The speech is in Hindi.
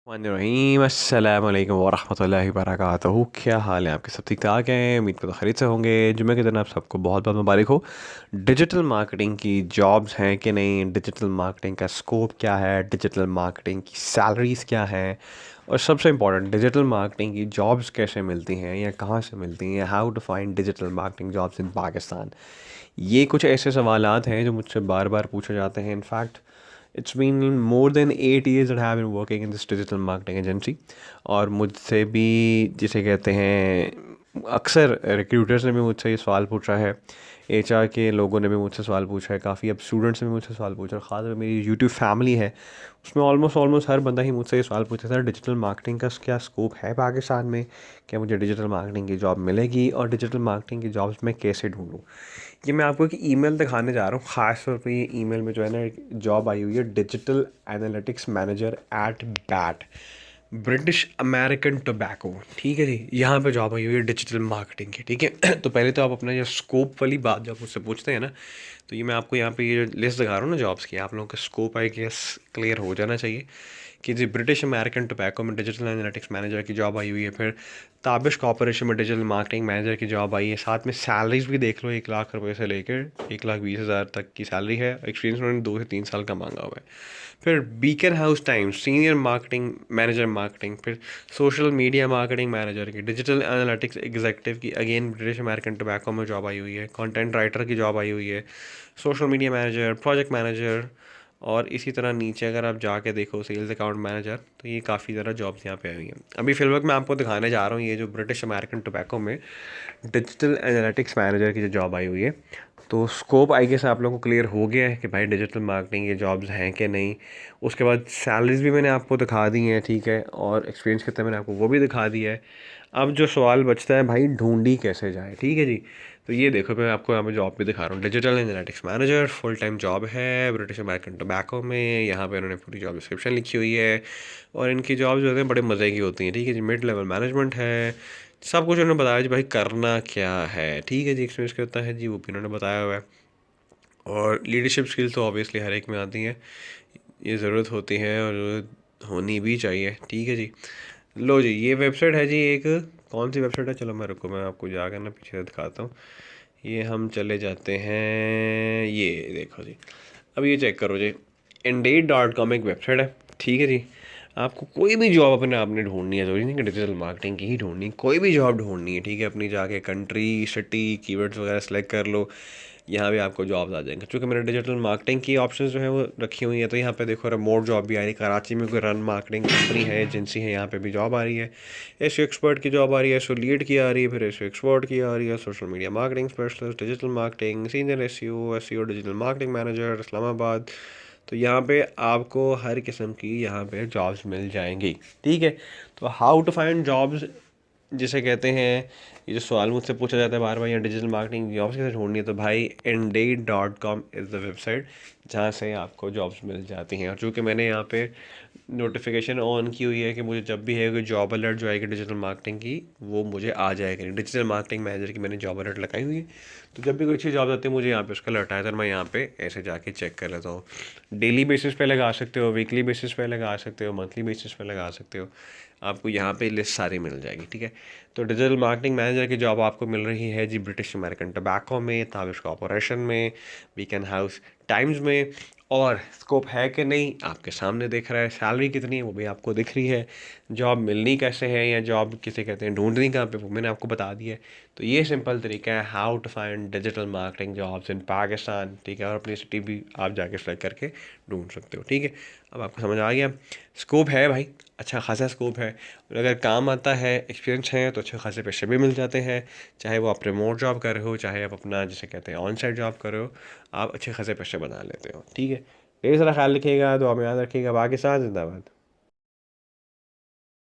रहीम अस्सलाम वालेकुम वरहमतुल्लाहि वबरकातुहू। क्या हाल है आपके? सब ठीक ठाक हैं? उम्मीद करता खैरियत से होंगे। जुम्मे के दिन आप सबको बहुत बहुत मुबारक हो। डिजिटल मार्केटिंग की जॉब्स हैं कि नहीं, डिजिटल मार्केटिंग का स्कोप क्या है, डिजिटल मार्केटिंग की सैलरीज़ क्या हैं, और सबसे इम्पॉर्टेंट डिजिटल मार्केटिंग की जॉब्स कैसे मिलती हैं या कहाँ से मिलती हैं। How to find digital marketing jobs in Pakistan. ये कुछ ऐसे सवालात हैं जो मुझसे बार बार पूछे जाते हैं। In fact it's been more than 8 years that have been working in this digital marketing agency. और मुझसे भी जिसे कहते हैं, अक्सर रिक्रूटर्स ने भी मुझसे ये सवाल पूछा है, एचआर के लोगों ने भी मुझसे सवाल पूछा है, काफ़ी अब स्टूडेंट्स ने भी मुझसे सवाल पूछा है। ख़ासकर मेरी यूट्यूब फैमिली है, उसमें ऑलमोस्ट ऑलमोस्ट हर बंदा ही मुझसे ये सवाल पूछा था, डिजिटल मार्केटिंग का क्या स्कोप है पाकिस्तान में, क्या मुझे डिजिटल मार्केटिंग की जॉब मिलेगी और डिजिटल मार्केटिंग की जॉब्स मैं कैसे ढूंढूं। ये मैं आपको एक ईमेल दिखाने जा रहा हूँ। ख़ास तौर पे ये ईमेल में जो है ना, एक जॉब आई हुई है, digital analytics manager eight bat, British American tobacco. ठीक है जी, यहाँ पे जॉब आई हुई है डिजिटल मार्केटिंग की। ठीक है तो पहले तो आप अपना ये स्कोप वाली बात जब मुझसे पूछते हैं ना, तो ये मैं आपको यहाँ पे ये जो लिस्ट दिखा रहा हूँ ना जॉब्स की, आप लोगों का स्कोप आई गेस क्लियर हो जाना चाहिए कि जी ब्रिटिश अमेरिकन टोबैको में डिजिटल एनालिटिक्स मैनेजर की जॉब आई हुई है। फिर ताबिश कॉर्पोरेशन में डिजिटल मार्केटिंग मैनेजर की जॉब आई है। साथ में सैलरीज भी देख लो, 1 लाख रुपए से लेकर 1,20,000 तक की सैलरी है। एक्सपीरियंस उन्होंने 2 से 3 साल का मांगा हुआ है। फिर beacon house times senior marketing manager marketing. फिर सोशल मीडिया मार्केटिंग मैनेजर की, डिजिटल एनालिटिक्स एग्जीक्यूटिव की, अगेन ब्रिटिश अमेरिकन टोबैको में जॉब आई हुई है। कंटेंट राइटर की जॉब आई हुई है। Social media manager, project manager, और इसी तरह नीचे अगर आप जाके देखो सेल्स अकाउंट मैनेजर, तो ये काफ़ी ज़्यादा जॉब्स यहाँ पे आई हुई हैं। अभी फिलहाल मैं आपको दिखाने जा रहा हूँ ये जो ब्रिटिश अमेरिकन टोबैको में डिजिटल एनालिटिक्स मैनेजर की जो जॉब आई हुई है। तो स्कोप आई गेस आप लोगों को क्लियर हो गया है कि भाई डिजिटल मार्केटिंग ये जॉब्स हैं कि नहीं। उसके बाद सैलरीज भी मैंने आपको दिखा दी हैं, ठीक है, और एक्सपीरियंस कितना मैंने आपको वो भी दिखा दिया है। अब जो सवाल बचता है भाई, ढूंढी कैसे जाए। ठीक है जी, तो ये देखो मैं आपको यहाँ पे जॉब भी दिखा रहा हूँ, digital analytics manager, full time job है ब्रिटिश अमेरिकन टोबैको में। यहाँ पे उन्होंने पूरी जॉब डिस्क्रिप्शन लिखी हुई है, और इनकी जॉब जो है बड़े मज़े की होती हैं। ठीक है जी, मिड लेवल मैनेजमेंट है, सब कुछ उन्होंने बताया जी भाई करना क्या है। ठीक है जी, एक्सपीरियंस क्या होता है जी वो भी उन्होंने बताया हुआ है। और लीडरशिप स्किल्स तो ऑब्वियसली हर एक में आती हैं, ये ज़रूरत होती है और होनी भी चाहिए। ठीक है जी, लो जी ये वेबसाइट है जी एक, कौन सी वेबसाइट है, चलो मैं रुको मैं आपको जाकर ना पीछे से दिखाता हूँ। ये हम चले जाते हैं, ये देखो जी, अब ये चेक करो जी, Indeed.com एक वेबसाइट है। ठीक है जी, आपको कोई भी जॉब अपने आपने ढूंढनी है, जरूरी नहीं कि डिजिटल मार्केटिंग की ही ढूंढनी, कोई भी जॉब ढूंढनी है। ठीक है, अपनी जाके कंट्री, सिटी, कीवर्ड्स वगैरह सेलेक्ट कर लो, यहाँ भी आपको जॉब्स आ जाएंगे। क्योंकि मैंने डिजिटल मार्केटिंग की ऑप्शंस जो है वो रखी हुई है, तो यहाँ पे देखो रिमोट जॉब भी आ रही है। कराची में कोई रन मार्केटिंग कंपनी है, एजेंसी है, यहाँ पे भी जॉब आ रही है। एसईओ एक्सपर्ट की जॉब आ रही है, एसईओ लीड की आ रही है, फिर एसईओ एक्सपर्ट की आ रही है, social media marketing specialist, digital marketing senior, SEO, SEO digital marketing manager Islamabad. तो यहाँ पे आपको हर किस्म की यहाँ पे जॉब्स मिल जाएंगी। ठीक है, तो हाउ टू फाइंड जॉब्स जिसे कहते हैं, ये जो सवाल मुझसे पूछा जाता है बार बार, या डिजिटल मार्केटिंग जॉब्स कैसे ढूंढनी है, तो भाई Indeed.com इज़ द वेबसाइट जहाँ से आपको जॉब्स मिल जाती हैं। और चूँकि मैंने यहाँ पे नोटिफिकेशन ऑन की हुई है कि मुझे जब भी है कोई जॉब अलर्ट जो आएगी डिजिटल मार्केटिंग की, वो मुझे आ जाएगी। डिजिटल मार्केटिंग मैनेजर की मैंने जॉब अलर्ट लगाई हुई है, तो जब भी कोई अच्छी जॉब आती है मुझे यहाँ पे उसका अलर्ट आया, तो मैं यहाँ पे ऐसे जाके चेक कर लेता हूँ। डेली बेसिस पे लगा सकते हो, वीकली बेसिस पे लगा सकते हो, मंथली बेसिस पे लगा सकते हो, आपको यहाँ पे लिस्ट सारी मिल जाएगी। ठीक है, तो डिजिटल मार्केटिंग मैनेजर की जॉब आपको मिल रही है जी ब्रिटिश अमेरिकन टोबैको में, ताबिश कॉर्पोरेशन में, बीकन हाउस टाइम्स में। और स्कोप है कि नहीं आपके सामने दिख रहा है, सैलरी कितनी है वो भी आपको दिख रही है, जॉब मिलनी कैसे है या जॉब किसे कहते हैं, ढूंढनी कहाँ पे, वो मैंने आपको बता दिया है। तो ये सिंपल तरीका है how to find digital marketing jobs in Pakistan. ठीक है, और अपनी सिटी भी आप जाके सेलेक्ट करके ढूंढ सकते हो। ठीक है, अब आपको समझ आ गया, स्कोप है भाई, अच्छा खासा स्कोप है, और अगर काम आता है, एक्सपीरियंस है, तो अच्छे खासे पैसे भी मिल जाते हैं। चाहे वो आप रिमोट जॉब कर रहे हो, चाहे आप अपना जिसे कहते हैं ऑन साइट जॉब कर रहे हो, आप अच्छे खासे पैसे बना लेते हो। ठीक है, ये सारा ख्याल रखिएगा, तो आप याद रखिएगा। पाकिस्तान जिंदाबाद।